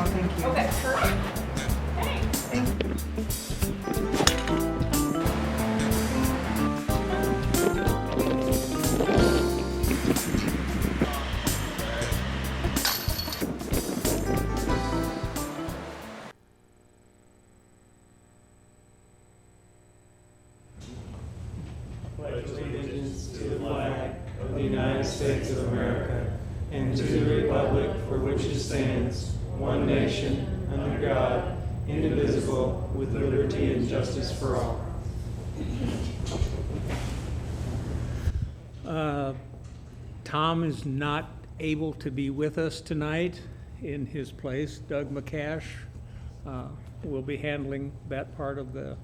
Thank you. Okay, perfect. Pledge allegiance to the flag of the United States of America and to the republic for which it stands, one nation, under God, indivisible, with liberty and justice for all. Tom is not able to be with us tonight. In his place, Doug McCash will be handling that part of the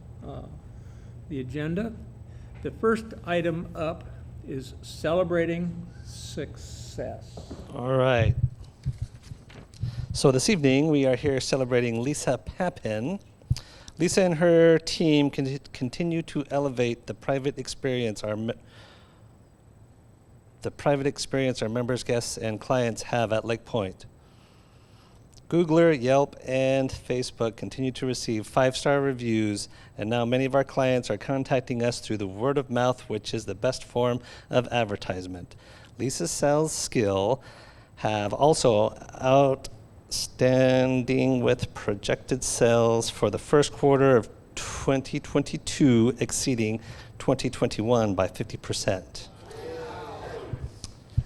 agenda. The first item up is celebrating success. All right. So this evening we are here celebrating Lisa Papin. Lisa and her team continue to elevate the private experience our members, guests, and clients have at Lake Point. Googler, Yelp, and Facebook continue to receive 5-star reviews, and now many of our clients are contacting us through the word of mouth, which is the best form of advertisement. Lisa's sales skill have also outstanding with projected sales for the first quarter of 2022 exceeding 2021 by 50%.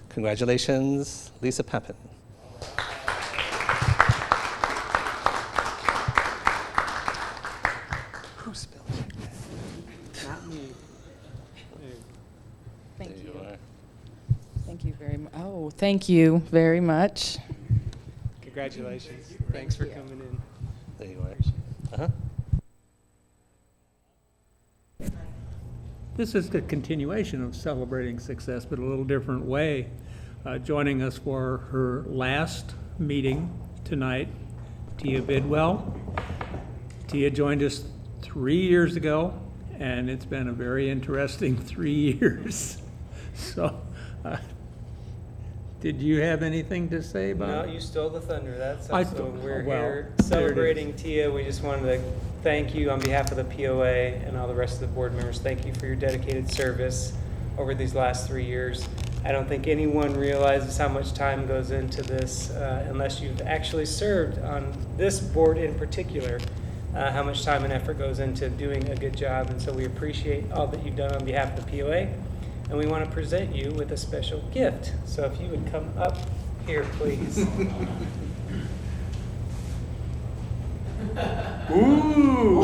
Congratulations, Lisa Papin. Who spelled it? Not me. Thank There you. are. Thank you very much. Oh, thank you very much. Congratulations. Thanks for coming in. There you are. Uh-huh. This is the continuation of celebrating success, but a little different way. Joining us for her last meeting tonight, Tia Bidwell. Tia joined us 3 years ago, and it's been a very interesting 3 years. So, did you have anything to say about No, it? you stole the thunder. That's I so stole- we're well, here there it is. celebrating Tia. We just wanted to thank you on behalf of the POA and all the rest of the board members. Thank you for your dedicated service over these last 3 years. I don't think anyone realizes how much time goes into this unless you've actually served on this board in particular, how much time and effort goes into doing a good job. And so we appreciate all that you've done on behalf of the POA. And we want to present you with a special gift. So if you would come up here, please. Ooh!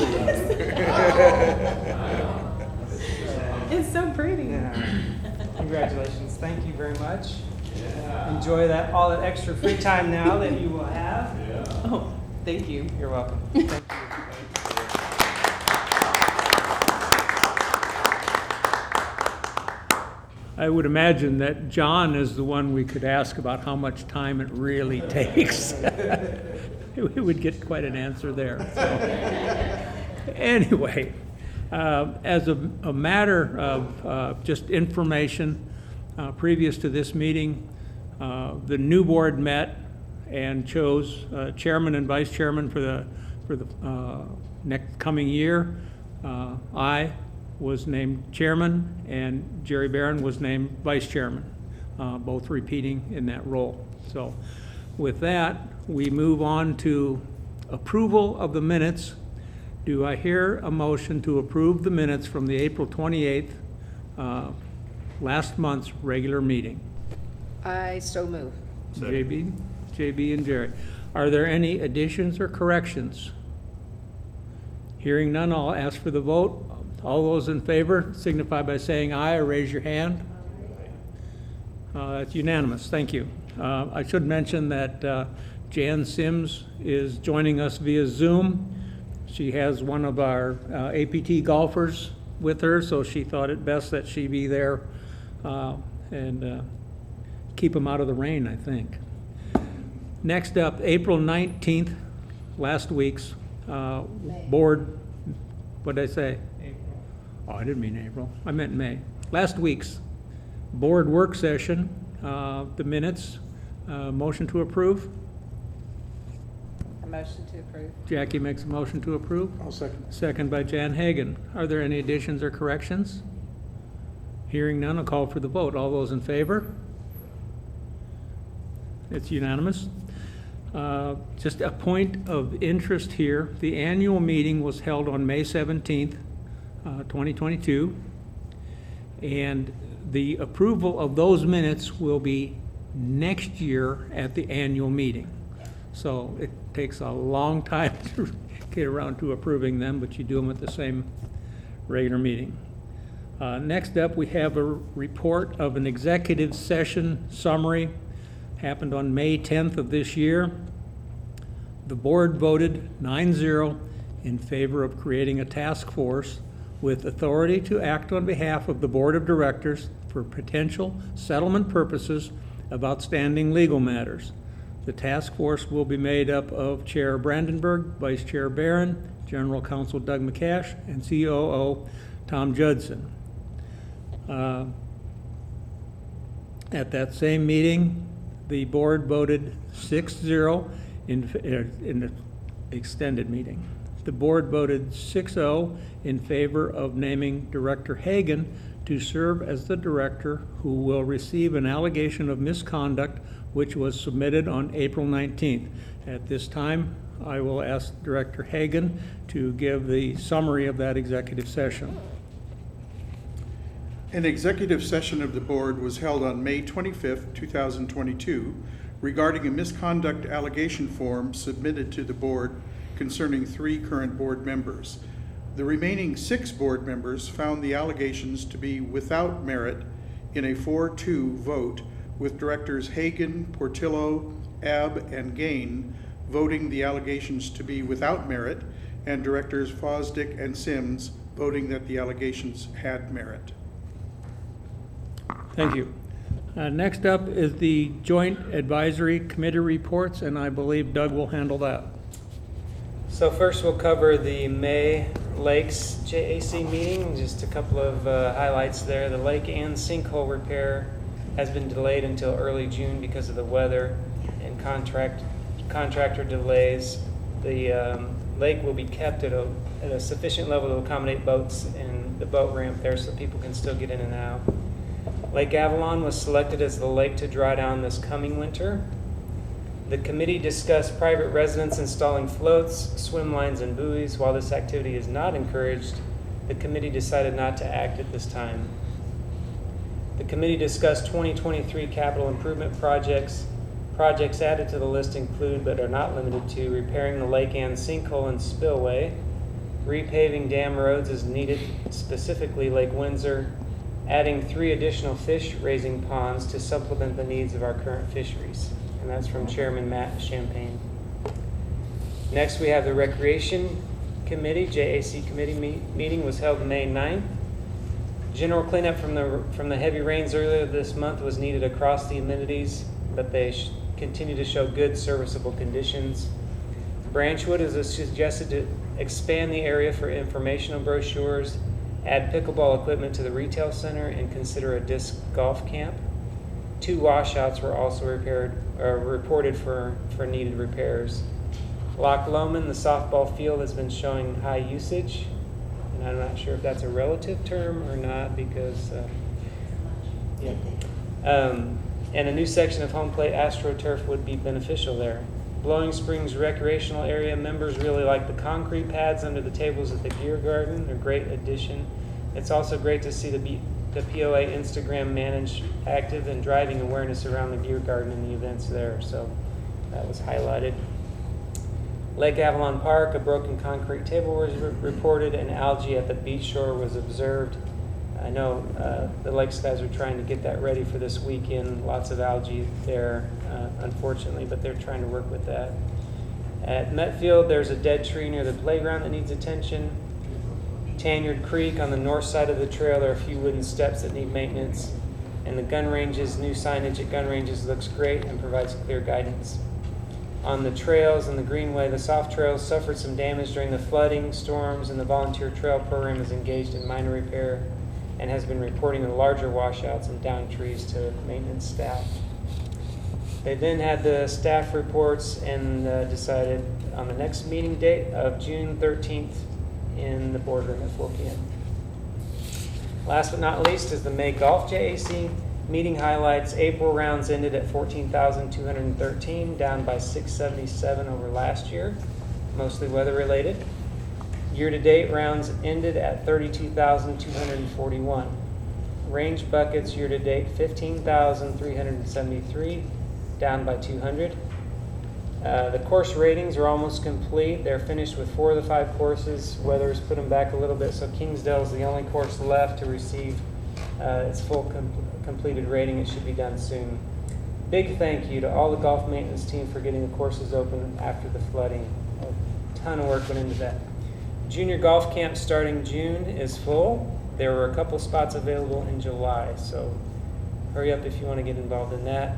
It's so pretty. Congratulations. Thank you very much. Enjoy all that extra free time now that you will have. Oh, thank you. You're welcome. Thank you. I would imagine that John is the one we could ask about how much time it really takes. We would get quite an answer there. So. Anyway, as a matter of just information, previous to this meeting, the new board met and chose chairman and vice chairman for the next coming year. I was named chairman, and Jerry Barron was named vice chairman, both repeating in that role. So with that, we move on to approval of the minutes. Do I hear a motion to approve the minutes from the April 28th, last month's regular meeting? I so move. JB and Jerry. Are there any additions or corrections? Hearing none, I'll ask for the vote. All those in favor signify by saying aye or raise your hand. That's unanimous. Thank you. I should mention that Jan Sims is joining us via Zoom. She has one of our APT golfers with her, so she thought it best that she be there and keep them out of the rain, I think. Next up, April 19th, last week's board, what did I say? Oh, I didn't mean April. I meant May. Last week's board work session the minutes. Motion to approve. A motion to approve. Jackie makes a motion to approve. I'll second. Second by Jan Hagan. Are there any additions or corrections? Hearing none, I'll call for the vote. All those in favor? It's unanimous. Just a point of interest here, the annual meeting was held on May 17th, 2022, and the approval of those minutes will be next year at the annual meeting. So it takes a long time to get around to approving them, but you do them at the same regular meeting. Next up, we have a report of an executive session summary. Happened on May 10th of this year. The board voted 9-0 in favor of creating a task force with authority to act on behalf of the board of directors for potential settlement purposes of outstanding legal matters. The task force will be made up of Chair Brandenburg, Vice Chair Barron, General Counsel Doug McCash, and COO Tom Judson. At that same meeting, the board voted 6-0 in the extended meeting. The board voted 6-0 in favor of naming Director Hagan to serve as the director who will receive an allegation of misconduct which was submitted on April 19th. At this time, I will ask Director Hagan to give the summary of that executive session. An executive session of the board was held on May 25th, 2022, regarding a misconduct allegation form submitted to the board concerning 3 current board members. The remaining 6 board members found the allegations to be without merit in a 4-2 vote, with directors Hagan, Portillo, Abb, and Gain voting the allegations to be without merit, and directors Fosdick and Sims voting that the allegations had merit. Thank you. Next up is the Joint Advisory Committee reports, and I believe Doug will handle that. So first we'll cover the May Lakes JAC meeting, just a couple of highlights there. The lake and sinkhole repair has been delayed until early June because of the weather and contractor delays. The lake will be kept at a sufficient level to accommodate boats and the boat ramp there so people can still get in and out. Lake Avalon was selected as the lake to dry down this coming winter. The committee discussed private residents installing floats, swim lines, and buoys. While this activity is not encouraged, the committee decided not to act at this time. The committee discussed 2023 capital improvement projects. Projects added to the list include, but are not limited to, repairing the lake and sinkhole and spillway, repaving dam roads as needed, specifically Lake Windsor, adding 3 additional fish raising ponds to supplement the needs of our current fisheries. And that's from Chairman Matt Champagne. Next, we have the Recreation Committee, JAC Committee meeting was held May 9th. General cleanup from the heavy rains earlier this month was needed across the amenities, but they continue to show good serviceable conditions. Branchwood is suggested to expand the area for informational brochures, add pickleball equipment to the retail center, and consider a disc golf camp. 2 washouts were also reported for needed repairs. Loch Lomond, the softball field, has been showing high usage, and I'm not sure if that's a relative term or not because, and a new section of home plate AstroTurf would be beneficial there. Blowing Springs recreational area, members really like the concrete pads under the tables at the Gear Garden. They're a great addition. It's also great to see the POA Instagram manage active and driving awareness around the Gear Garden and the events there. So that was highlighted. Lake Avalon Park, a broken concrete table was reported, and algae at the beach shore was observed. I know the Lakes guys are trying to get that ready for this weekend. Lots of algae there, unfortunately, but they're trying to work with that. At Metfield, there's a dead tree near the playground that needs attention. Tanyard Creek, on the north side of the trail, there are a few wooden steps that need maintenance. And the gun ranges, new signage at gun ranges looks great and provides clear guidance. On the trails and the greenway, the soft trails suffered some damage during the flooding, storms, and the volunteer trail program is engaged in minor repair. and has been reporting the larger washouts and downed trees to maintenance staff. They then had the staff reports and decided on the next meeting date of June 13th in the boardroom at 4 p.m. Last but not least is the May Golf JAC meeting highlights. April rounds ended at 14,213, down by 677 over last year, mostly weather related. Year-to-date rounds ended at 32,241. Range buckets year-to-date 15,373, down by 200. The course ratings are almost complete. They're finished with 4 of the 5 courses. Weather's put them back a little bit, so Kingsdale is the only course left to receive its full completed rating. It should be done soon. Big thank you to all the golf maintenance team for getting the courses open after the flooding. A ton of work went into that. Junior golf camp starting June is full. There were a couple spots available in July, so hurry up if you want to get involved in that.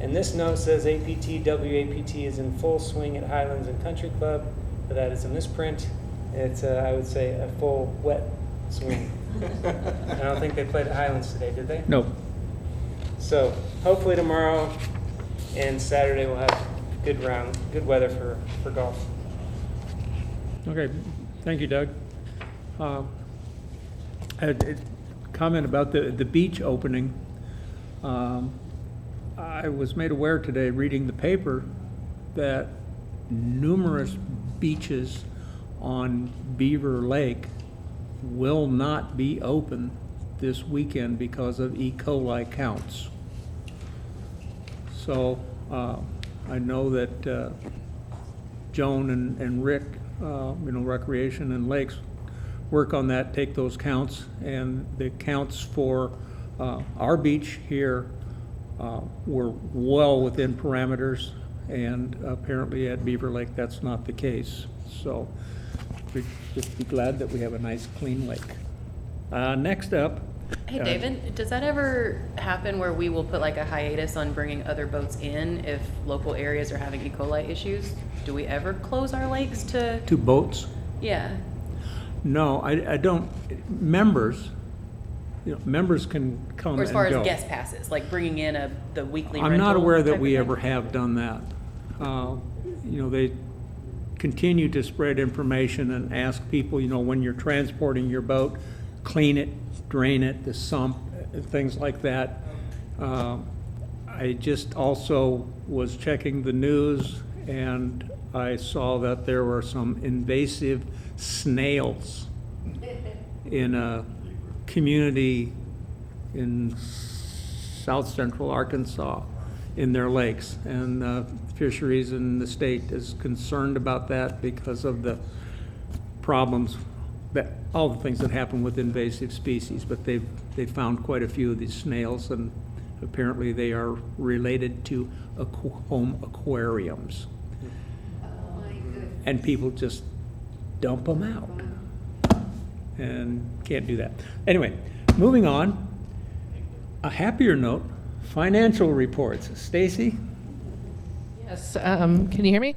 And this note says APT, WAPT is in full swing at Highlands and Country Club, but that is a misprint. It's, I would say, a full wet swing. I don't think they played at Highlands today, did they? No. So hopefully tomorrow and Saturday we'll have good weather for golf. Okay, thank you, Doug. A comment about the beach opening. I was made aware today, reading the paper, that numerous beaches on Beaver Lake will not be open this weekend because of E. coli counts. So I know that Joan and Rick, Recreation and Lakes, work on that, take those counts, and the counts for our beach here were well within parameters, and apparently at Beaver Lake that's not the case. So we'd just be glad that we have a nice clean lake. Next up. Hey, David, does that ever happen where we will put like a hiatus on bringing other boats in if local areas are having E. coli issues? Do we ever close our lakes to? To boats? Yeah. No, I don't. Members can come and go. Or as far as guest passes, like bringing in the weekly rental. I'm not aware that type we of ever thing? have done that. They continue to spread information and ask people, when you're transporting your boat, clean it, drain it, the sump, things like that. I just also was checking the news, and I saw that there were some invasive snails in a community in south central Arkansas in their lakes. And fisheries in the state is concerned about that because of the problems, that all the things that happen with invasive species. But they've found quite a few of these snails, and apparently they are related to home aquariums. And people just dump them out and can't do that. Anyway, moving on. A happier note, financial reports. Stacy? Yes, can you hear me?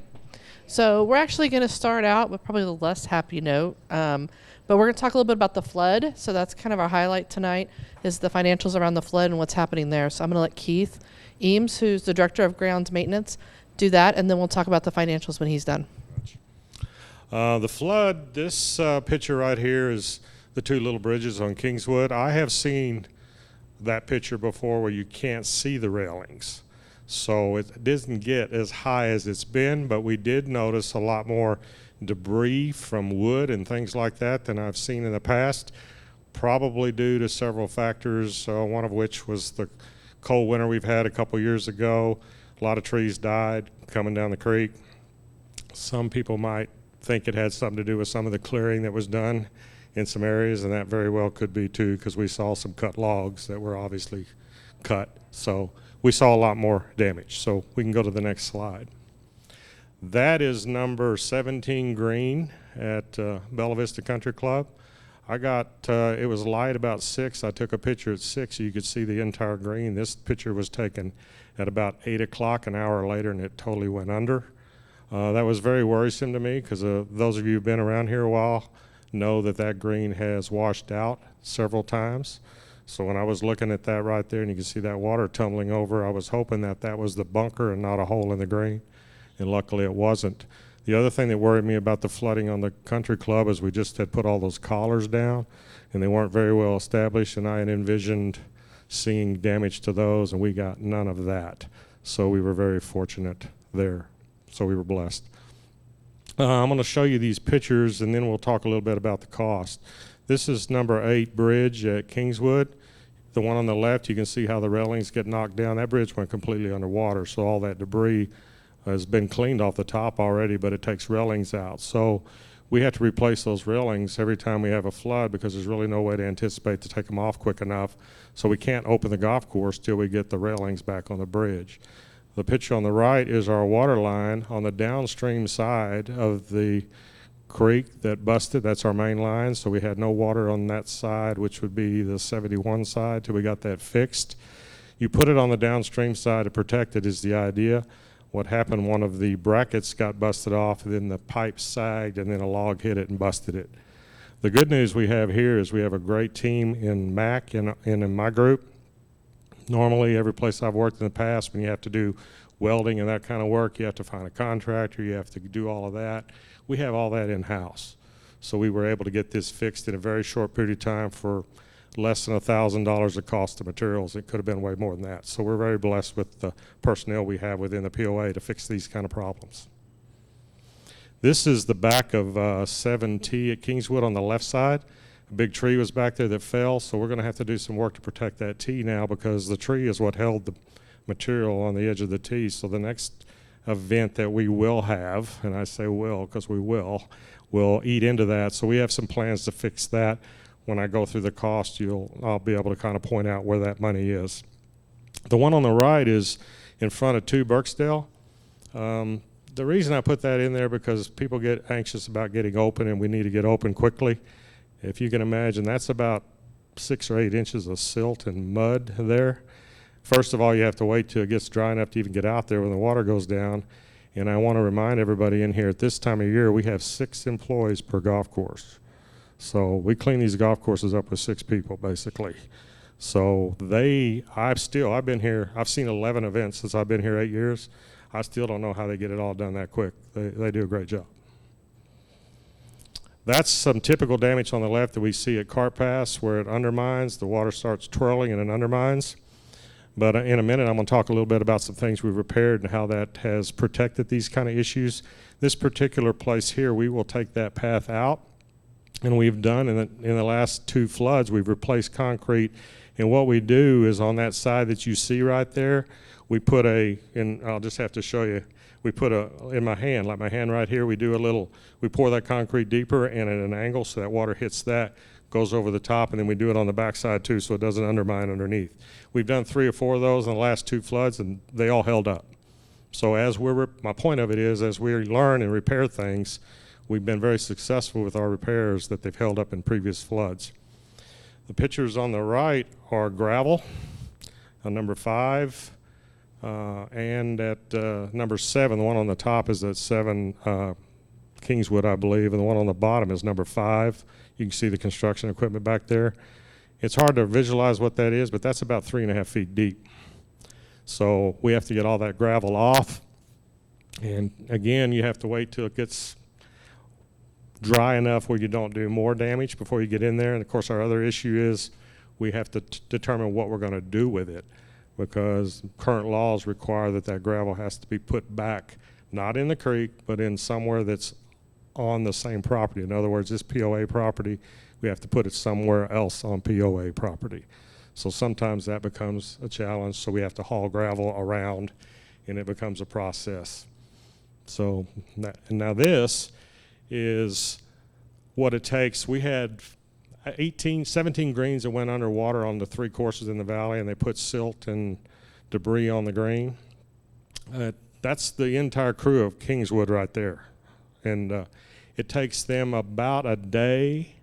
So we're actually going to start out with probably the less happy note, but we're going to talk a little bit about the flood. So that's kind of our highlight tonight, is the financials around the flood and what's happening there. So I'm going to let Keith Eames, who's the Director of Grounds Maintenance, do that, and then we'll talk about the financials when he's done. The flood, this picture right here is the 2 little bridges on Kingswood. I have seen that picture before where you can't see the railings. So it doesn't get as high as it's been, but we did notice a lot more debris from wood and things like that than I've seen in the past, probably due to several factors, one of which was the cold winter we've had a couple years ago. A lot of trees died coming down the creek. Some people might think it had something to do with some of the clearing that was done in some areas, and that very well could be too, because we saw some cut logs that were obviously cut. So we saw a lot more damage. So we can go to the next slide. That is number 17 green at Bella Vista Country Club. I got, it was light about 6. I took a picture at 6 so you could see the entire green. This picture was taken at about 8 o'clock, an hour later, and it totally went under. That was very worrisome to me because those of you who've been around here a while know that that green has washed out several times. So when I was looking at that right there and you can see that water tumbling over, I was hoping that that was the bunker and not a hole in the green, and luckily it wasn't. The other thing that worried me about the flooding on the country club is we just had put all those collars down and they weren't very well established, and I had envisioned seeing damage to those, and we got none of that. So we were very fortunate there. So we were blessed. I'm going to show you these pictures and then we'll talk a little bit about the cost. This is number 8 bridge at Kingswood. The one on the left, you can see how the railings get knocked down. That bridge went completely underwater, so all that debris has been cleaned off the top already, but it takes railings out. So we have to replace those railings every time we have a flood because there's really no way to anticipate to take them off quick enough. So we can't open the golf course till we get the railings back on the bridge. The picture on the right is our water line on the downstream side of the creek that busted. That's our main line, so we had no water on that side, which would be the 71 side, till we got that fixed. You put it on the downstream side to protect it is the idea. What happened, one of the brackets got busted off, and then the pipe sagged, and then a log hit it and busted it. The good news we have here is we have a great team in MAC and in my group. Normally, every place I've worked in the past, when you have to do welding and that kind of work, you have to find a contractor, you have to do all of that. We have all that in-house. So we were able to get this fixed in a very short period of time for less than $1,000 of cost of materials. It could have been way more than that. So we're very blessed with the personnel we have within the POA to fix these kind of problems. This is the back of 7T at Kingswood on the left side. A big tree was back there that fell, so we're going to have to do some work to protect that T now because the tree is what held the material on the edge of the T. So the next event that we will have, and I say will because we will eat into that. So we have some plans to fix that. When I go through the cost, I'll be able to kind of point out where that money is. The one on the right is in front of 2 Berksdale. The reason I put that in there because people get anxious about getting open, and we need to get open quickly. If you can imagine, that's about 6 or 8 inches of silt and mud there. First of all, you have to wait till it gets dry enough to even get out there when the water goes down. And I want to remind everybody in here, at this time of year, we have 6 employees per golf course. So we clean these golf courses up with 6 people, basically. So I've been here, I've seen 11 events since I've been here 8 years. I still don't know how they get it all done that quick. They do a great job. That's some typical damage on the left that we see at Cart Pass, where it undermines, the water starts twirling and it undermines. But in a minute, I'm going to talk a little bit about some things we've repaired and how that has protected these kind of issues. This particular place here, we will take that path out. And we've done in the last 2 floods, we've replaced concrete. And what we do is on that side that you see right there, we put and I'll just have to show you, we put in my hand, like my hand right here, we pour that concrete deeper and at an angle so that water hits that, goes over the top, and then we do it on the back side too so it doesn't undermine underneath. We've done 3 or 4 of those in the last 2 floods and they all held up. So my point of it is, as we learn and repair things, we've been very successful with our repairs that they've held up in previous floods. The pictures on the right are gravel on number 5 and at number 7. The one on the top is at 7 Kingswood, I believe, and the one on the bottom is number 5. You can see the construction equipment back there. It's hard to visualize what that is, but that's about 3.5 feet deep. So we have to get all that gravel off. And again, you have to wait till it gets dry enough where you don't do more damage before you get in there. And of course, our other issue is we have to determine what we're going to do with it, because current laws require that gravel has to be put back, not in the creek, but in somewhere that's on the same property. In other words, this POA property, we have to put it somewhere else on POA property. So sometimes that becomes a challenge, so we have to haul gravel around, and it becomes a process. So now this is what it takes. We had 17 greens that went underwater on the 3 courses in the valley, and they put silt and debris on the green. That's the entire crew of Kingswood right there. And it takes them about a day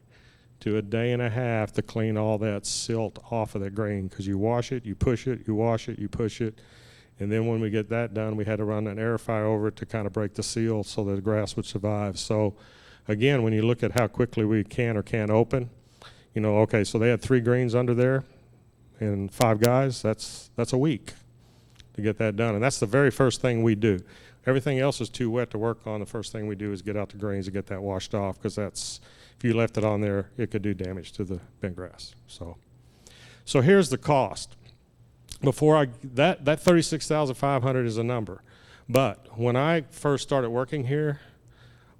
to a day and a half to clean all that silt off of the green, because you wash it, you push it, you wash it, you push it. And then when we get that done, we had to run an air fire over it to kind of break the seal so that the grass would survive. So again, when you look at how quickly we can or can't open, you know, okay, so they had 3 greens under there and 5 guys, that's a week to get that done. And that's the very first thing we do. Everything else is too wet to work on. The first thing we do is get out the greens and get that washed off, because that's, if you left it on there, it could do damage to the bent grass. So here's the cost. That $36,500 is a number. But when I first started working here,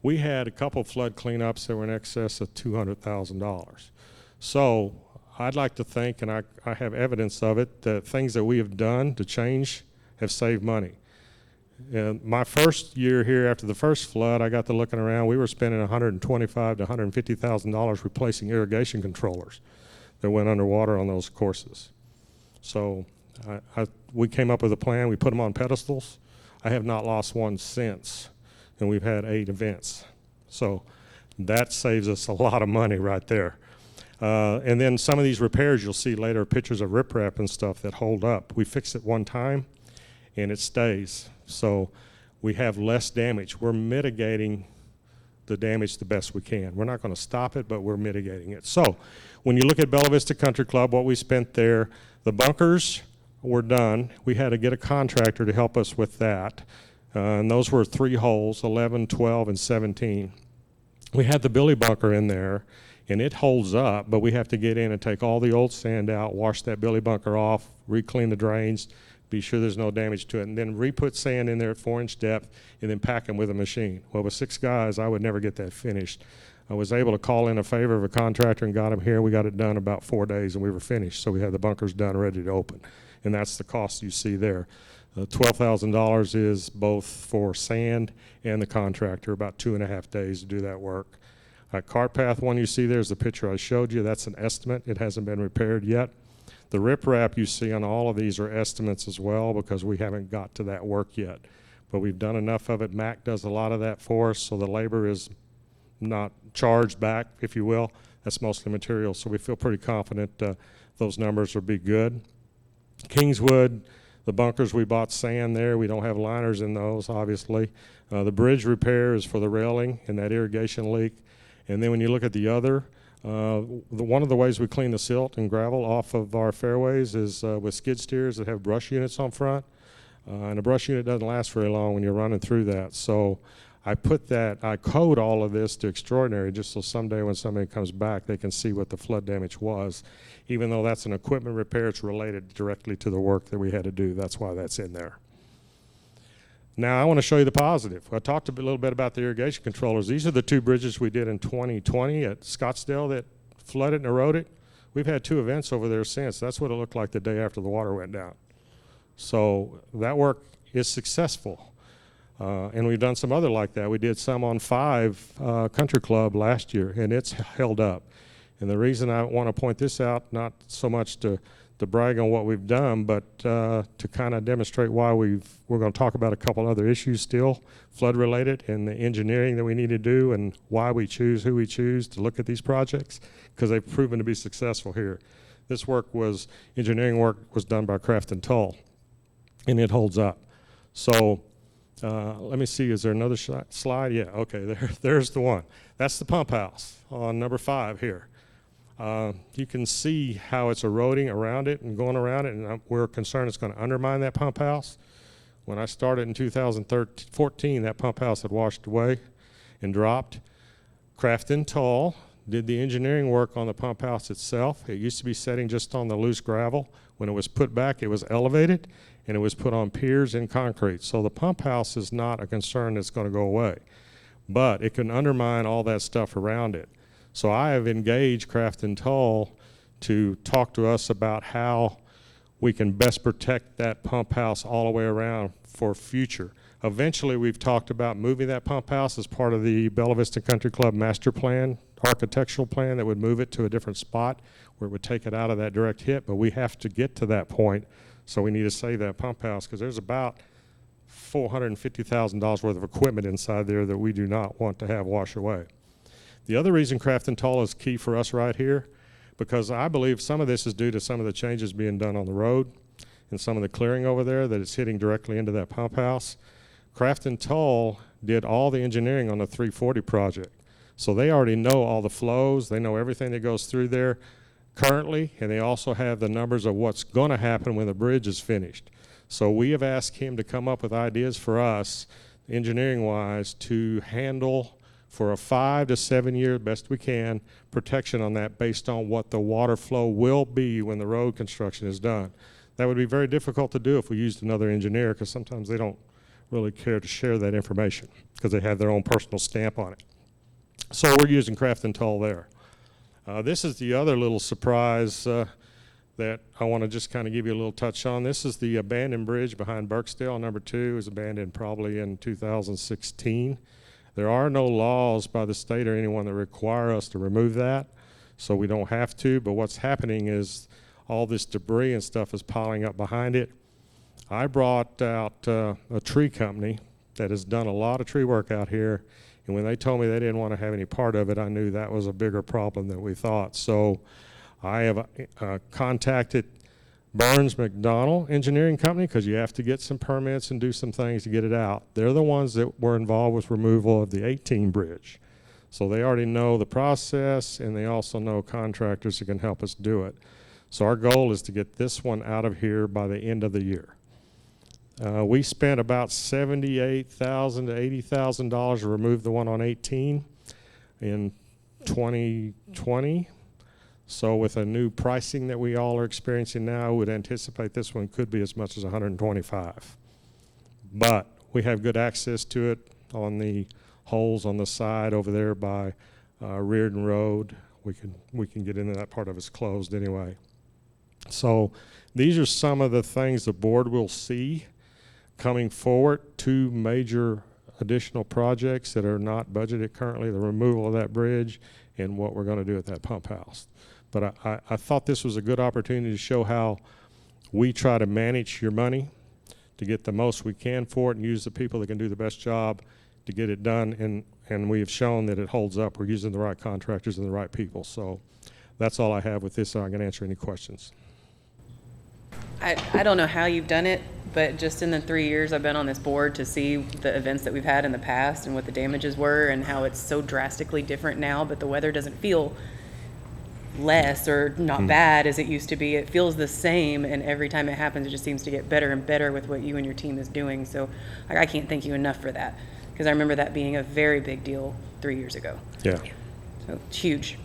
we had a couple flood cleanups that were in excess of $200,000. So I'd like to think, and I have evidence of it, that things that we have done to change have saved money. And my first year here after the first flood, I got to looking around, we were spending $125,000 to $150,000 replacing irrigation controllers that went underwater on those courses. So we came up with a plan, we put them on pedestals. I have not lost one since, and we've had 8 events. So that saves us a lot of money right there. And then some of these repairs you'll see later, pictures of riprap and stuff that hold up. We fix it one time and it stays. So we have less damage. We're mitigating the damage the best we can. We're not going to stop it, but we're mitigating it. So when you look at Bella Vista Country Club, what we spent there, the bunkers were done. We had to get a contractor to help us with that. And those were 3 holes, 11, 12, and 17. We had the billy bunker in there, and it holds up, but we have to get in and take all the old sand out, wash that billy bunker off, re-clean the drains, be sure there's no damage to it, and then re-put sand in there at 4-inch depth, and then pack them with a machine. Well, with 6 guys, I would never get that finished. I was able to call in a favor of a contractor and got him here. We got it done about 4 days, and we were finished. So we had the bunkers done, ready to open, and that's the cost you see there. $12,000 is both for sand and the contractor, about 2.5 days to do that work. Cart path one you see there is the picture I showed you. That's an estimate. It hasn't been repaired yet. The riprap you see on all of these are estimates as well, because we haven't got to that work yet. But we've done enough of it. Mac does a lot of that for us, so the labor is not charged back, if you will. That's mostly material, so we feel pretty confident those numbers will be good. Kingswood, the bunkers, we bought sand there. We don't have liners in those, obviously. The bridge repair is for the railing and that irrigation leak. And then when you look at the other, one of the ways we clean the silt and gravel off of our fairways is with skid steers that have brush units on front. And a brush unit doesn't last very long when you're running through that. So I code all of this to extraordinary just so someday when somebody comes back, they can see what the flood damage was. Even though that's an equipment repair, it's related directly to the work that we had to do. That's why that's in there. Now I want to show you the positive. I talked a little bit about the irrigation controllers. These are the 2 bridges we did in 2020 at Scottsdale that flooded and eroded. We've had 2 events over there since. That's what it looked like the day after the water went down. So that work is successful. And we've done some other like that. We did some on 5 Country Club last year, and it's held up. And the reason I want to point this out, not so much to brag on what we've done, but to kind of demonstrate why we're going to talk about a couple other issues still, flood related, and the engineering that we need to do, and why we choose who we choose to look at these projects, because they've proven to be successful here. This engineering work was done by Craft and Tull, and it holds up. So let me see, is there another slide? Yeah, okay, there's the one. That's the pump house on number 5 here. You can see how it's eroding around it and going around it, and we're concerned it's going to undermine that pump house. When I started in 2014, that pump house had washed away and dropped. Craft and Tull did the engineering work on the pump house itself. It used to be setting just on the loose gravel. When it was put back, it was elevated, and it was put on piers in concrete. So the pump house is not a concern that's going to go away, but it can undermine all that stuff around it. So I have engaged Craft and Tull to talk to us about how we can best protect that pump house all the way around for future. Eventually, we've talked about moving that pump house as part of the Bella Vista Country Club master plan, architectural plan that would move it to a different spot where it would take it out of that direct hit, but we have to get to that point, so we need to save that pump house, because there's about $450,000 worth of equipment inside there that we do not want to have wash away. The other reason Craft and Tull is key for us right here, because I believe some of this is due to some of the changes being done on the road and some of the clearing over there, that it's hitting directly into that pump house. Craft and Tull did all the engineering on the 340 project. So they already know all the flows. They know everything that goes through there currently, and they also have the numbers of what's going to happen when the bridge is finished. So we have asked him to come up with ideas for us, engineering-wise, to handle for a 5 to 7 year, best we can, protection on that based on what the water flow will be when the road construction is done. That would be very difficult to do if we used another engineer, because sometimes they don't really care to share that information because they have their own personal stamp on it. So we're using Craft and Toll there. This is the other little surprise that I want to just kind of give you a little touch on. This is the abandoned bridge behind Berksdale. Number 2 is abandoned probably in 2016. There are no laws by the state or anyone that require us to remove that, so we don't have to. But what's happening is all this debris and stuff is piling up behind it. I brought out a tree company that has done a lot of tree work out here, and when they told me they didn't want to have any part of it, I knew that was a bigger problem than we thought. So I have contacted Burns McDonnell Engineering Company, because you have to get some permits and do some things to get it out. They're the ones that were involved with removal of the 18 bridge. So they already know the process, and they also know contractors who can help us do it. So our goal is to get this one out of here by the end of the year. We spent about $78,000 to $80,000 to remove the one on 18 in 2020. So with a new pricing that we all are experiencing now, I would anticipate this one could be as much as 125. But we have good access to it on the holes on the side over there by Reardon Road. We can get into that part of it's closed anyway. So these are some of the things the board will see coming forward. 2 major additional projects that are not budgeted currently, the removal of that bridge and what we're going to do at that pump house. But I thought this was a good opportunity to show how we try to manage your money to get the most we can for it and use the people that can do the best job to get it done. And we have shown that it holds up. We're using the right contractors and the right people. So that's all I have with this. I can answer any questions. I don't know how you've done it, but just in the 3 years I've been on this board, to see the events that we've had in the past and what the damages were and how it's so drastically different now, but the weather doesn't feel less or not bad as it used to be. It feels the same, and every time it happens, it just seems to get better and better with what you and your team is doing. So I can't thank you enough for that, because I remember that being a very big deal 3 years ago. Yeah. So it's huge.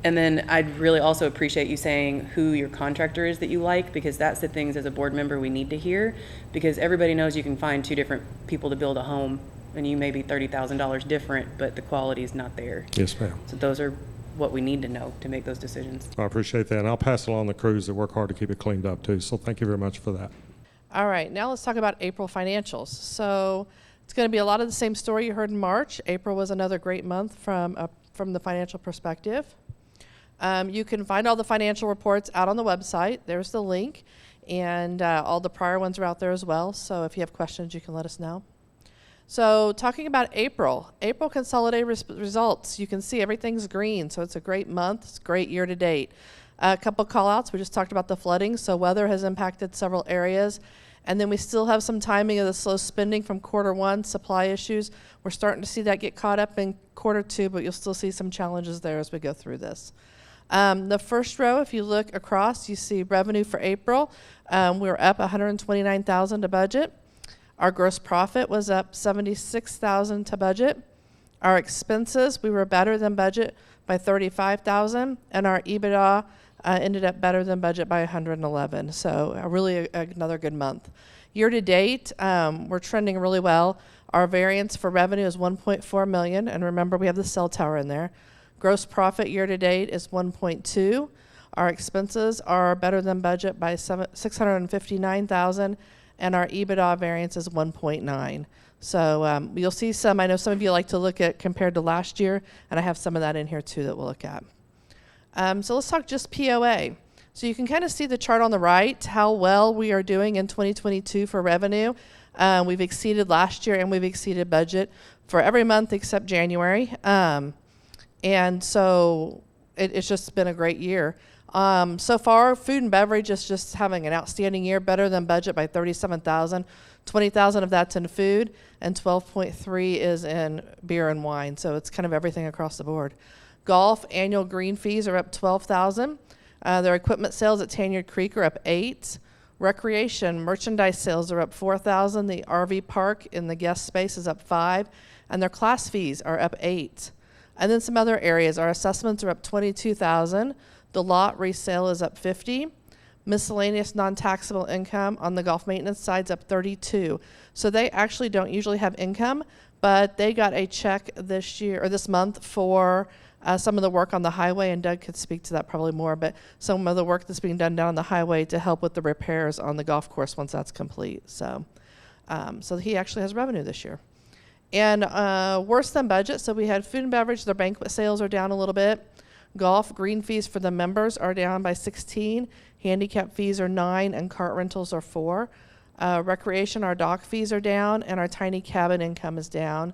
And then I'd really also appreciate you saying who your contractor is that you like, because that's the things as a board member we need to hear, because everybody knows you can find 2 different people to build a home, and you may be $30,000 different, but the quality is not there. Yes, ma'am. So those are what we need to know to make those decisions. I appreciate that, and I'll pass along the crews that work hard to keep it cleaned up too. So thank you very much for that. All right, now let's talk about April financials. So it's going to be a lot of the same story you heard in March. April was another great month from the financial perspective. You can find all the financial reports out on the website. There's the link, and all the prior ones are out there as well. So if you have questions, you can let us know. So talking about April consolidated results, you can see everything's green. So it's a great month. It's a great year to date. A couple call outs. We just talked about the flooding. So weather has impacted several areas. And then we still have some timing of the slow spending from Q1, supply issues. We're starting to see that get caught up in Q2, but you'll still see some challenges there as we go through this. The first row, if you look across, you see revenue for April. We're up $129,000 to budget. Our gross profit was up $76,000 to budget. Our expenses, we were better than budget by $35,000, and our EBITDA ended up better than budget by $111,000. So really another good month. Year to date, we're trending really well. Our variance for revenue is $1.4 million, and remember we have the cell tower in there. Gross profit year to date is $1.2. Our expenses are better than budget by $659,000, and our EBITDA variance is 1.9. So you'll see some. I know some of you like to look at compared to last year, and I have some of that in here too that we'll look at. So let's talk just POA. So you can kind of see the chart on the right, how well we are doing in 2022 for revenue. We've exceeded last year, and we've exceeded budget for every month except January. And so it's just been a great year. So far, food and beverage is just having an outstanding year, better than budget by 37,000. 20,000 of that's in food, and 12.3 is in beer and wine. So it's kind of everything across the board. Golf annual green fees are up 12,000. Their equipment sales at Tanyard Creek are up 8. Recreation merchandise sales are up 4,000. The RV park in the guest space is up 5, and their class fees are up 8. And then some other areas, our assessments are up 22,000. The lot resale is up 50. Miscellaneous non-taxable income on the golf maintenance side is up 32. So they actually don't usually have income, but they got a check this year or this month for some of the work on the highway, and Doug could speak to that probably more, but some of the work that's being done down on the highway to help with the repairs on the golf course once that's complete. So he actually has revenue this year. And worse than budget, so we had food and beverage, their banquet sales are down a little bit. Golf, green fees for the members are down by 16. Handicap fees are 9, and cart rentals are 4. Recreation, our dock fees are down, and our tiny cabin income is down.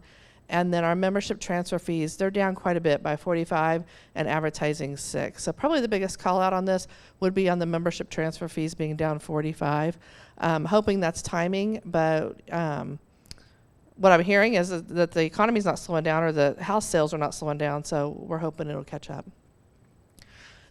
And then our membership transfer fees, they're down quite a bit by 45, and advertising 6. So probably the biggest call out on this would be on the membership transfer fees being down 45. Hoping that's timing, but what I'm hearing is that the economy's not slowing down, or the house sales are not slowing down, so we're hoping it'll catch up.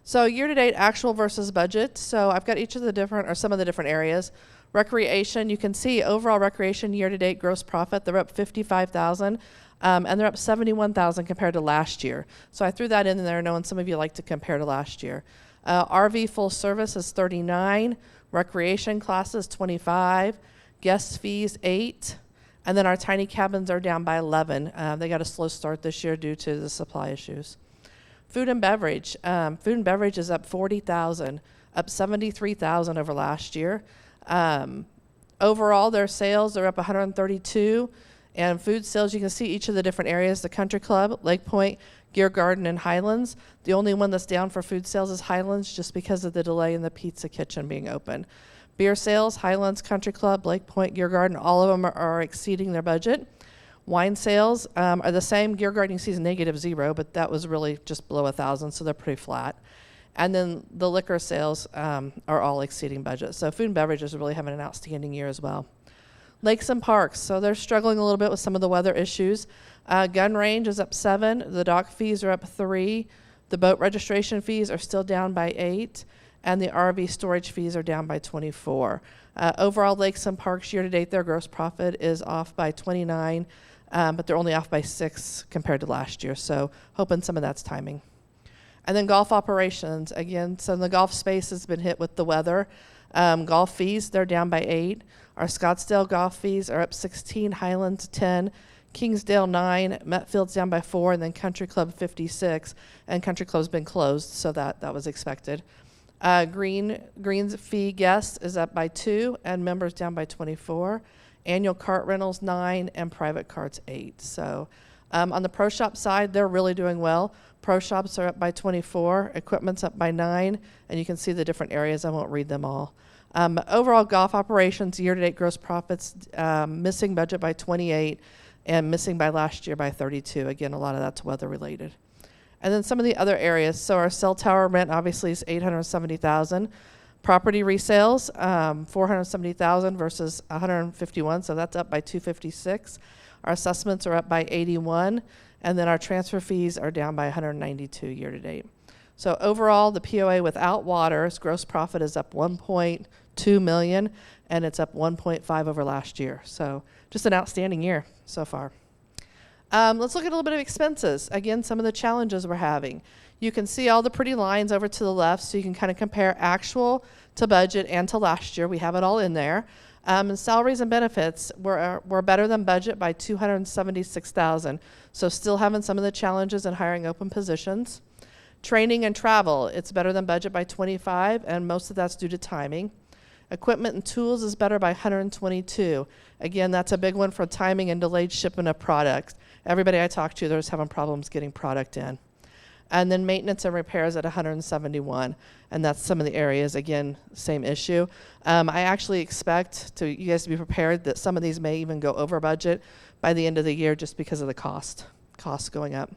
So year-to-date actual versus budget. So I've got each of the different, or some of the different areas. Recreation, you can see overall recreation year-to-date gross profit, they're up 55,000, and they're up 71,000 compared to last year. So I threw that in there knowing some of you like to compare to last year. RV full service is 39, recreation classes 25, guest fees 8, and then our tiny cabins are down by 11. They got a slow start this year due to the supply issues. Food and beverage. Food and beverage is up 40,000, up 73,000 over last year. Overall, their sales are up 132, and food sales, you can see each of the different areas, the Country Club, Lake Point, Gear Garden, and Highlands. The only one that's down for food sales is Highlands, just because of the delay in the pizza kitchen being open. Beer sales, Highlands, Country Club, Lake Point, Gear Garden, all of them are exceeding their budget. Wine sales are the same. Gear Garden, you see, is -0, but that was really just below 1,000, so they're pretty flat. And then the liquor sales are all exceeding budget. So food and beverage is really having an outstanding year as well. Lakes and parks, so they're struggling a little bit with some of the weather issues. Gun range is up 7. The dock fees are up 3. The boat registration fees are still down by 8. And the RV storage fees are down by 24. Overall, lakes and parks year-to-date, their gross profit is off by 29, but they're only off by 6 compared to last year. So hoping some of that's timing. And then golf operations, again, so the golf space has been hit with the weather. Golf fees, they're down by 8. Our Scottsdale golf fees are up 16, Highlands 10, Kingsdale 9, Metfield's down by 4, and then Country Club 56. And Country Club's been closed, so that was expected. Green's fee guest is up by 2, and members down by 24. Annual cart rentals 9, and private carts 8. So on the pro shop side, they're really doing well. Pro shops are up by 24, equipment's up by 9, and you can see the different areas. I won't read them all. Overall golf operations, year-to-date gross profits, missing budget by 28, and missing by last year by 32. Again, a lot of that's weather-related. And then some of the other areas. So our cell tower rent obviously is $870,000. Property resales, $470,000 versus $151, so that's up by $256. Our assessments are up by $81, and then our transfer fees are down by $192 year to date. So overall, the POA without water's gross profit is up $1.2 million, and it's up 1.5 over last year. So just an outstanding year so far. Let's look at a little bit of expenses. Again, some of the challenges we're having. You can see all the pretty lines over to the left, so you can kind of compare actual to budget and to last year. We have it all in there. And salaries and benefits, we're better than budget by $276,000. So still having some of the challenges in hiring open positions. Training and travel, it's better than budget by 25, and most of that's due to timing. Equipment and tools is better by 122. Again, that's a big one for timing and delayed shipment of product. Everybody I talked to, they're just having problems getting product in. And then maintenance and repairs at 171, and that's some of the areas, again, same issue. I actually expect you guys to be prepared that some of these may even go over budget by the end of the year just because of the costs going up.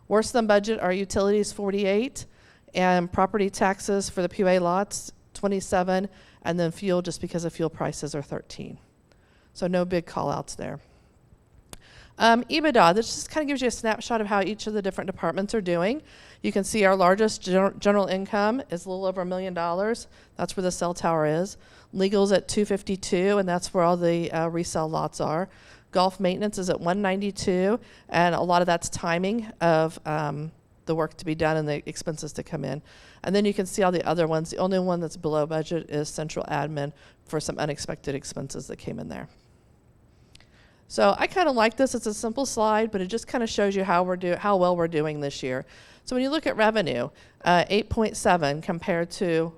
Worse than budget, our utilities 48, And property taxes for the PUA lots, 27, and then fuel, just because of fuel prices, are 13. So no big call-outs there. EBITDA, this just kind of gives you a snapshot of how each of the different departments are doing. You can see our largest general income is a little over $1 million. That's where the cell tower is. Legal's at 252, and that's where all the resale lots are. Golf maintenance is at 192, and a lot of that's timing of the work to be done and the expenses to come in. And then you can see all the other ones. The only one that's below budget is central admin for some unexpected expenses that came in there. So I kind of like this. It's a simple slide, but it just kind of shows you how well we're doing this year. So when you look at revenue, 8.7 compared to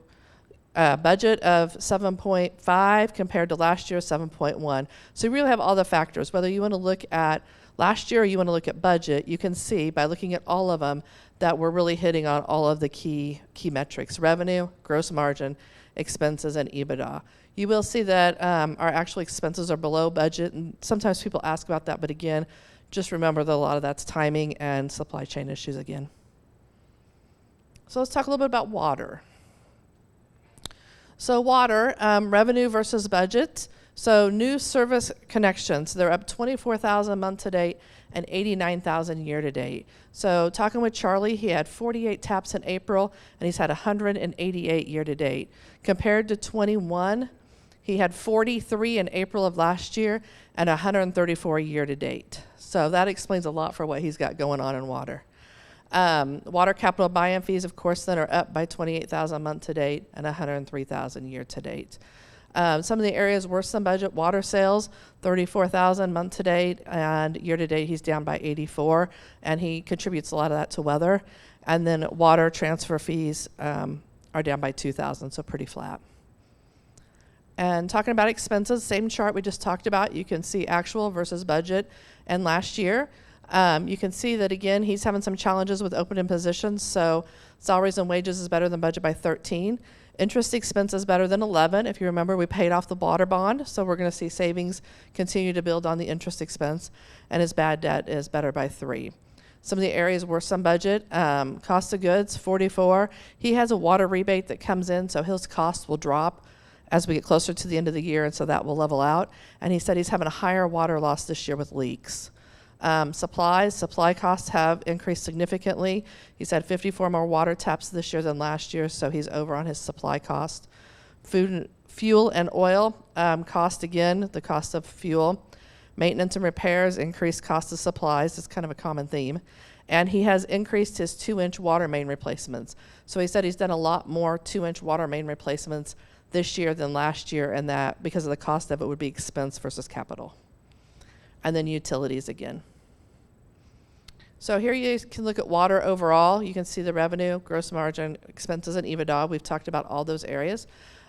budget of 7.5 compared to last year, 7.1. So you really have all the factors. Whether you want to look at last year or you want to look at budget, you can see by looking at all of them that we're really hitting on all of the key metrics: revenue, gross margin, expenses, and EBITDA. You will see that our actual expenses are below budget, and sometimes people ask about that, but again, just remember that a lot of that's timing and supply chain issues again. So let's talk a little bit about water. So water, revenue versus budget. So new service connections, they're up 24,000 month to date and 89,000 year to date. So talking with Charlie, he had 48 taps in April, and he's had 188 year to date. Compared to 21, he had 43 in April of last year and 134 year to date. So that explains a lot for what he's got going on in water. Water capital buy-in fees, of course, then are up by 28,000 month to date and 103,000 year to date. Some of the areas worse than budget: water sales, 34,000 month to date, and year to date he's down by 84, and he contributes a lot of that to weather. And then water transfer fees are down by 2,000, so pretty flat. And talking about expenses, same chart we just talked about. You can see actual versus budget and last year. You can see that, again, he's having some challenges with open positions, so salaries and wages is better than budget by 13. Interest expense is better than 11. If you remember, we paid off the water bond, so we're going to see savings continue to build on the interest expense, and his bad debt is better by 3. Some of the areas worse on budget: cost of goods, 44. He has a water rebate that comes in, so his costs will drop as we get closer to the end of the year, and so that will level out. And he said he's having a higher water loss this year with leaks. Supply costs have increased significantly. He's had 54 more water taps this year than last year, so he's over on his supply cost. Fuel and oil cost, again, the cost of fuel. Maintenance and repairs, increased cost of supplies is kind of a common theme. And he has increased his 2-inch water main replacements. So he said he's done a lot more 2-inch water main replacements this year than last year, and that because of the cost of it would be expense versus capital. And then utilities again. So here you can look at water overall. You can see the revenue, gross margin, expenses, and EBITDA. We've talked about all those areas.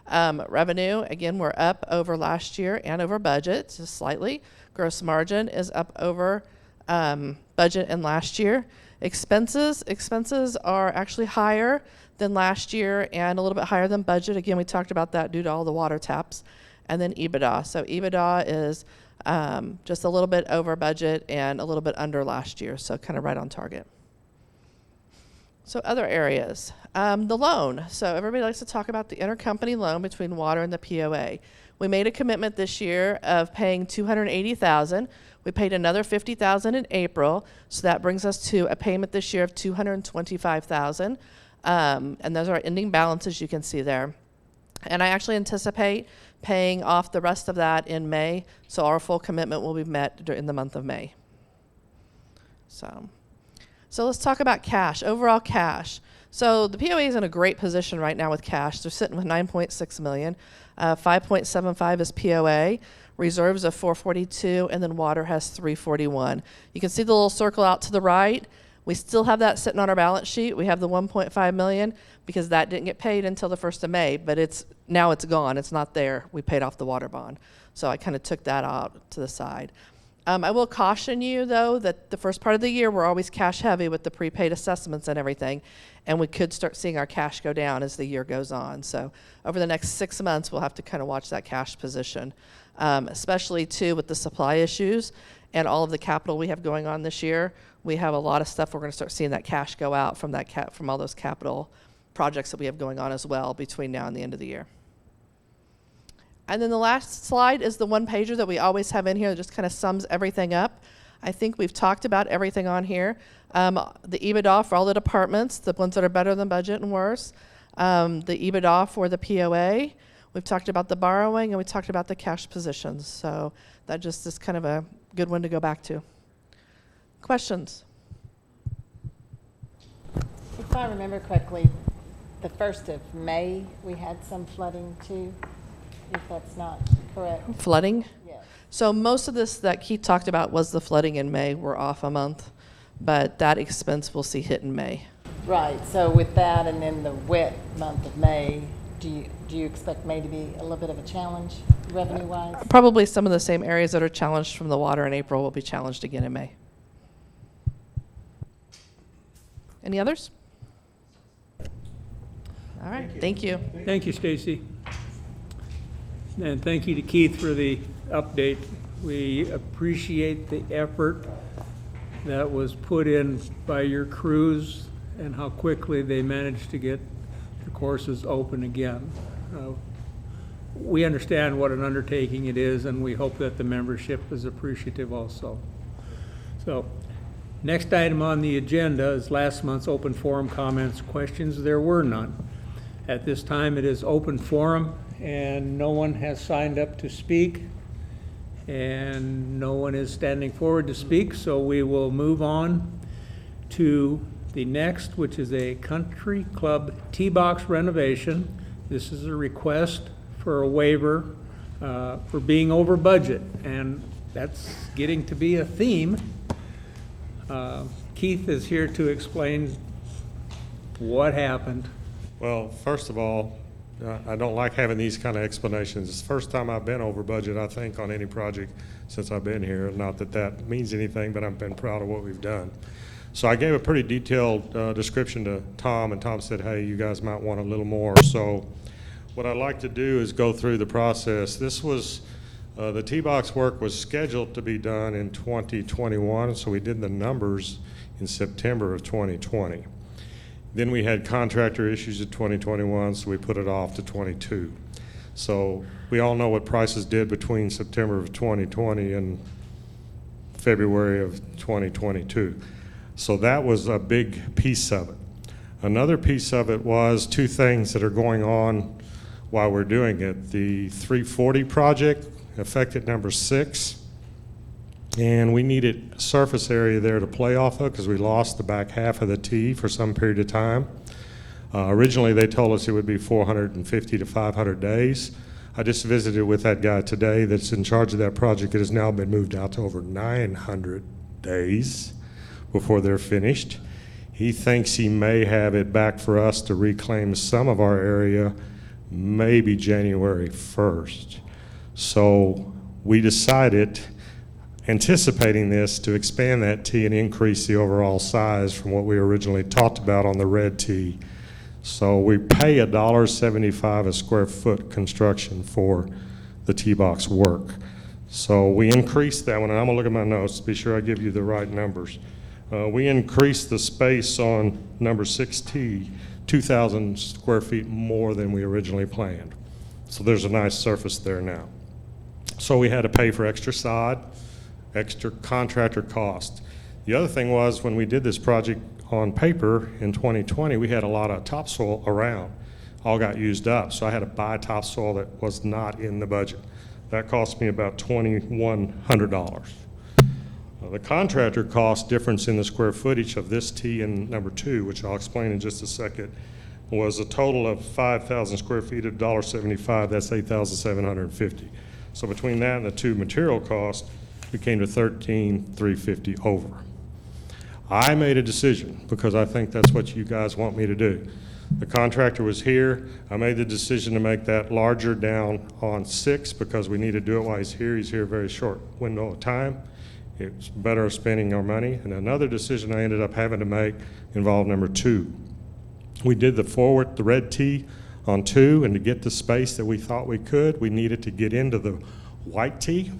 Revenue, again, we're up over last year and over budget, just slightly. Gross margin is up over budget and last year. Expenses are actually higher than last year and a little bit higher than budget. Again, we talked about that due to all the water taps. And then EBITDA. So EBITDA is just a little bit over budget and a little bit under last year, so kind of right on target. So other areas. The loan. So everybody likes to talk about the intercompany loan between water and the POA. We made a commitment this year of paying $280,000. We paid another $50,000 in April, so that brings us to a payment this year of $225,000. And those are our ending balances you can see there. And I actually anticipate paying off the rest of that in May, so our full commitment will be met in the month of May. So let's talk about cash, overall cash. So the POA is in a great position right now with cash. They're sitting with $9.6 million. 5.75 is POA, reserves of 442, and then water has 341. You can see the little circle out to the right. We still have that sitting on our balance sheet. We have the $1.5 million because that didn't get paid until the 1st of May, but now it's gone. It's not there. We paid off the water bond. So I kind of took that out to the side. I will caution you, though, that the first part of the year, we're always cash heavy with the prepaid assessments and everything, and we could start seeing our cash go down as the year goes on. So over the next 6 months, we'll have to kind of watch that cash position, especially, too, with the supply issues and all of the capital we have going on this year. We have a lot of stuff we're going to start seeing that cash go out from all those capital projects that we have going on as well between now and the end of the year. And then the last slide is the one pager that we always have in here that just kind of sums everything up. I think we've talked about everything on here. The EBITDA for all the departments, the ones that are better than budget and worse. The EBITDA for the POA. We've talked about the borrowing, and we talked about the cash positions. So that just is kind of a good one to go back to. Questions? If I remember correctly, the 1st of May, we had some flooding too, if that's not correct. Flooding? Yes. So most of this that Keith talked about was the flooding in May. We're off a month, but that expense we'll see hit in May. Right, so with that and then the wet month of May, do you expect May to be a little bit of a challenge revenue-wise? Probably some of the same areas that are challenged from the water in April will be challenged again in May. Any others? All right, thank you. Thank you, Stacy. And thank you to Keith for the update. We appreciate the effort that was put in by your crews and how quickly they managed to get the courses open again. We understand what an undertaking it is, and we hope that the membership is appreciative also. So, next item on the agenda is last month's open forum comments, questions. There were none. At this time, it is open forum, and no one has signed up to speak, and no one is standing forward to speak, so we will move on to the next, which is a country club tee box renovation. This is a request for a waiver for being over budget, and that's getting to be a theme. Keith is here to explain what happened. Well, first of all, I don't like having these kind of explanations. It's the first time I've been over budget, I think, on any project since I've been here. Not that that means anything, but I've been proud of what we've done. So I gave a pretty detailed description to Tom, and Tom said, hey, you guys might want a little more. So what I'd like to do is go through the process. This was, the tee box work was scheduled to be done in 2021, so we did the numbers in September of 2020. Then we had contractor issues in 2021, so we put it off to 22. So we all know what prices did between September of 2020 and February of 2022. So that was a big piece of it. Another piece of it was two things that are going on while we're doing it. The 340 project affected number 6. And we needed surface area there to play off of because we lost the back half of the tee for some period of time. Originally, they told us it would be 450 to 500 days. I just visited with that guy today that's in charge of that project. It has now been moved out to over 900 days before they're finished. He thinks he may have it back for us to reclaim some of our area, maybe January 1st. So we decided, anticipating this, to expand that tee and increase the overall size from what we originally talked about on the red tee. So we pay $1.75 a square foot construction for the tee box work. So we increased that one, and I'm gonna look at my notes to be sure I give you the right numbers. We increased the space on number 6 tee 2,000 square feet more than we originally planned. So there's a nice surface there now. So we had to pay for extra sod, extra contractor cost. The other thing was, when we did this project on paper in 2020, we had a lot of topsoil around. All got used up, so I had to buy topsoil that was not in the budget. That cost me about $2,100. The contractor cost difference in the square footage of this tee and number 2, which I'll explain in just a second, was a total of 5,000 square feet at $1.75. That's $8,750. So between that and the 2 material costs, we came to $13,350 over. I made a decision because I think that's what you guys want me to do. The contractor was here. I made the decision to make that larger down on 6 because we need to do it while he's here. He's here a very short window of time. It's better spending our money. And another decision I ended up having to make involved number 2. We did the red tee on 2, and to get the space that we thought we could, we needed to get into the white tee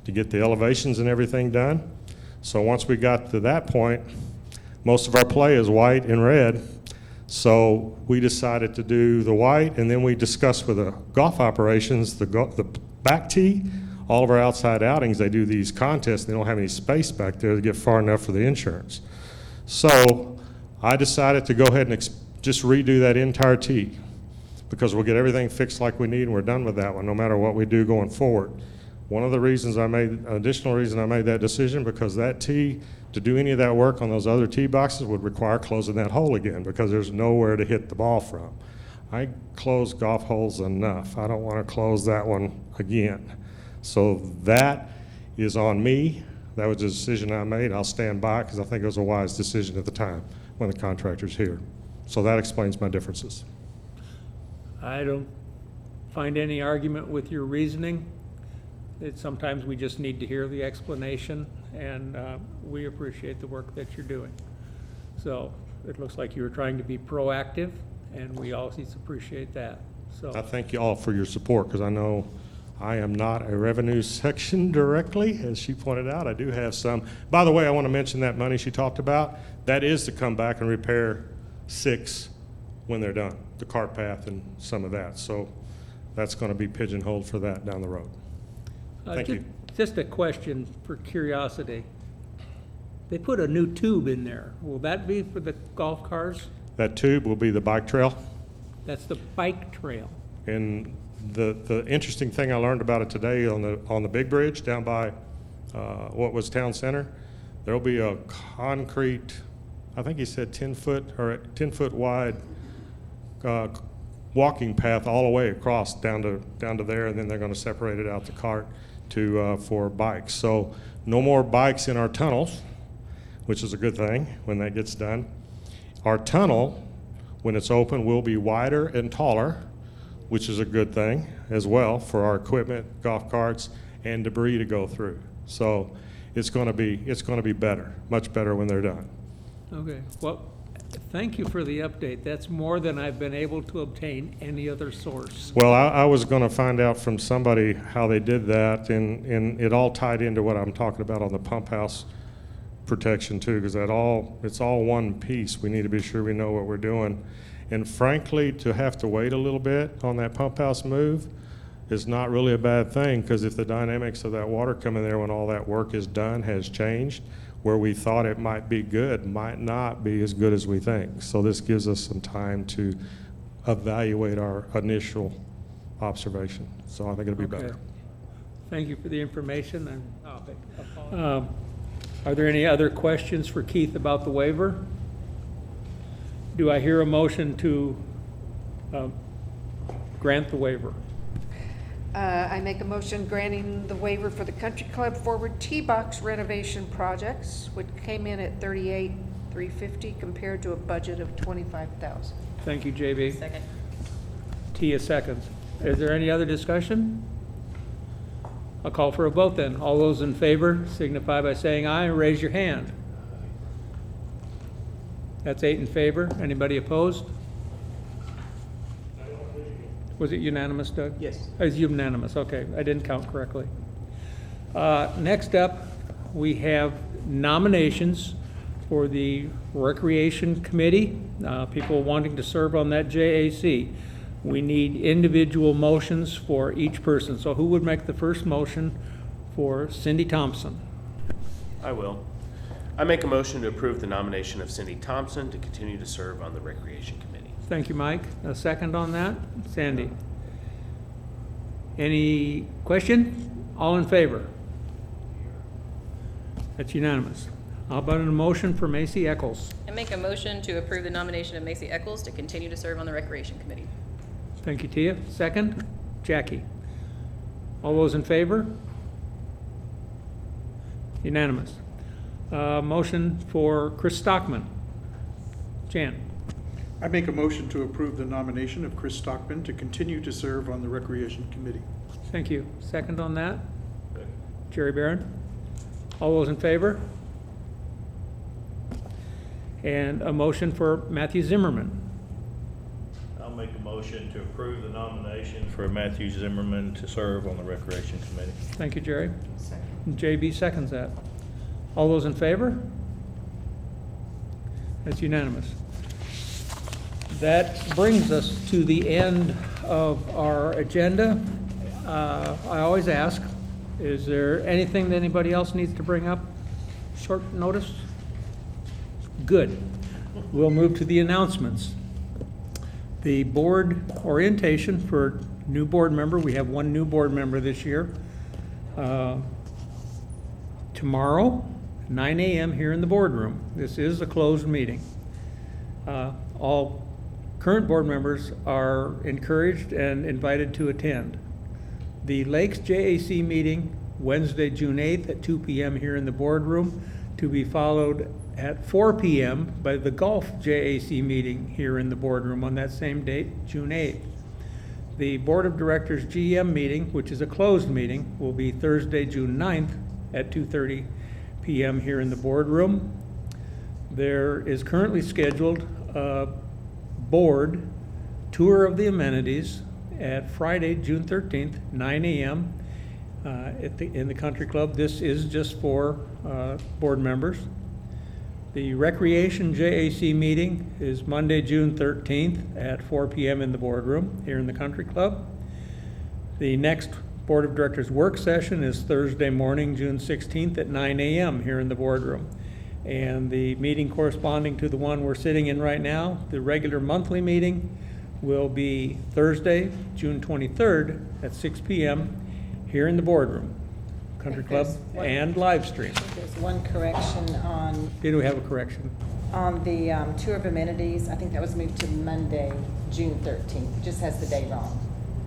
to get the elevations and everything done. So once we got to that point, most of our play is white and red. So we decided to do the white, and then we discussed with the golf operations, the back tee, all of our outside outings, they do these contests, they don't have any space back there to get far enough for the insurance. So I decided to go ahead and just redo that entire tee, because we'll get everything fixed like we need, and we're done with that one, no matter what we do going forward. One of the reasons additional reason I made that decision, because that tee, to do any of that work on those other tee boxes would require closing that hole again, because there's nowhere to hit the ball from. I closed golf holes enough. I don't want to close that one again. So that is on me. That was a decision I made. I'll stand by it because I think it was a wise decision at the time when the contractor's here. So that explains my differences. I don't find any argument with your reasoning. Sometimes we just need to hear the explanation, and we appreciate the work that you're doing. So it looks like you were trying to be proactive, and we always appreciate that. So I thank you all for your support, because I know I am not a revenue section directly, as she pointed out. I do have some. By the way, I want to mention that money she talked about. That is to come back and repair 6 when they're done, the cart path and some of that. So that's going to be pigeonholed for that down the road. Thank you. Just a question for curiosity. They put a new tube in there. Will that be for the golf cars? That tube will be the bike trail. That's the bike trail. And the interesting thing I learned about it today on the big bridge down by what was Town Center, there'll be a concrete, I think he said 10-foot wide walking path all the way across down to there, and then they're going to separate it out the cart for bikes. So no more bikes in our tunnels, which is a good thing when that gets done. Our tunnel, when it's open, will be wider and taller, which is a good thing as well for our equipment, golf carts, and debris to go through. So it's going to be better, much better when they're done. Okay, well, thank you for the update. That's more than I've been able to obtain any other source. Well, I was going to find out from somebody how they did that, and it all tied into what I'm talking about on the pump house protection too, because it's all one piece. We need to be sure we know what we're doing. And frankly, to have to wait a little bit on that pump house move is not really a bad thing, because if the dynamics of that water coming there when all that work is done has changed, where we thought it might be good might not be as good as we think. So this gives us some time to evaluate our initial observation. So I think it'll be Okay. better. Thank you for the information. And are there any other questions for Keith about the waiver? Do I hear a motion to grant the waiver? I make a motion granting the waiver for the Country Club Forward Tee Box renovation projects, which came in at $38,350 compared to a budget of $25,000. Thank you, JB. Second. Tia seconds. Is there any other discussion? I'll call for a vote then. All those in favor signify by saying aye and raise your hand. That's 8 in favor. Anybody opposed? Was it unanimous, Doug? Yes. It was unanimous, okay. I didn't count correctly. Next up, we have nominations for the Recreation Committee, people wanting to serve on that JAC. We need individual motions for each person. So who would make the first motion for Cindy Thompson? I will. I make a motion to approve the nomination of Cindy Thompson to continue to serve on the Recreation Committee. Thank you, Mike. A second on that? Sandy? Any question? All in favor? That's unanimous. How about a motion for Macy Eccles? I make a motion to approve the nomination of Macy Eccles to continue to serve on the Recreation Committee. Thank you, Tia. Second? Jackie? All those in favor? Unanimous. Motion for Chris Stockman. Jan? I make a motion to approve the nomination of Chris Stockman to continue to serve on the Recreation Committee. Thank you. Second on that? Jerry Barron? All those in favor? And a motion for Matthew Zimmerman. I'll make a motion to approve the nomination for Matthew Zimmerman to serve on the Recreation Committee. Thank you, Jerry. Second. JB seconds that. All those in favor? That's unanimous. That brings us to the end of our agenda. I always ask, is there anything that anybody else needs to bring up? Short notice? Good. We'll move to the announcements. The board orientation for new board member, we have one new board member this year. Tomorrow, 9 a.m. here in the boardroom. This is a closed meeting. All current board members are encouraged and invited to attend. The Lakes JAC meeting, Wednesday, June 8th at 2 p.m. here in the boardroom, to be followed at 4 p.m. by the Golf JAC meeting here in the boardroom on that same date, June 8th. The Board of Directors GM meeting, which is a closed meeting, will be Thursday, June 9th at 2:30 p.m. here in the boardroom. There is currently scheduled a board tour of the amenities at Friday, June 13th, 9 a.m. In the country club. This is just for board members. The Recreation JAC meeting is Monday, June 13th at 4 p.m. in the boardroom here in the country club. The next Board of Directors work session is Thursday morning, June 16th at 9 a.m. here in the boardroom. And the meeting corresponding to the one we're sitting in right now, the regular monthly meeting, will be Thursday, June 23rd at 6 p.m. here in the boardroom, country club, and live stream. There's one correction on Did we have a correction? the tour of amenities. I think that was moved to Monday, June 13th. It just has the day wrong.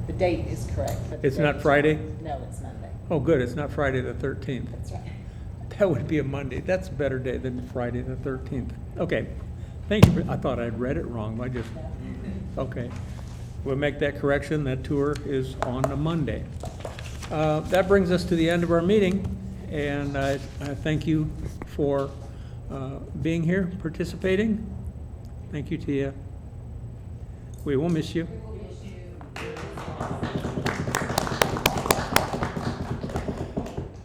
The date is correct. But the It's date not is Friday? wrong. No, it's Monday. Oh, good, it's not Friday the 13th. That's right. That would be a Monday. That's a better day than Friday the 13th. Okay, thank you. I thought I'd read it wrong. Okay. We'll make that correction. That tour is on a Monday. That brings us to the end of our meeting, and I thank you for being here, participating. Thank you, Tia. We will miss you.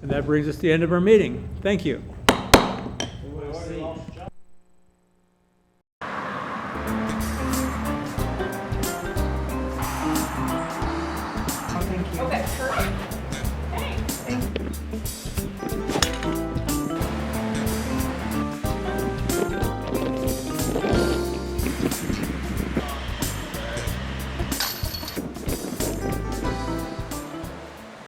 And that brings us to the end of our meeting. Thank you.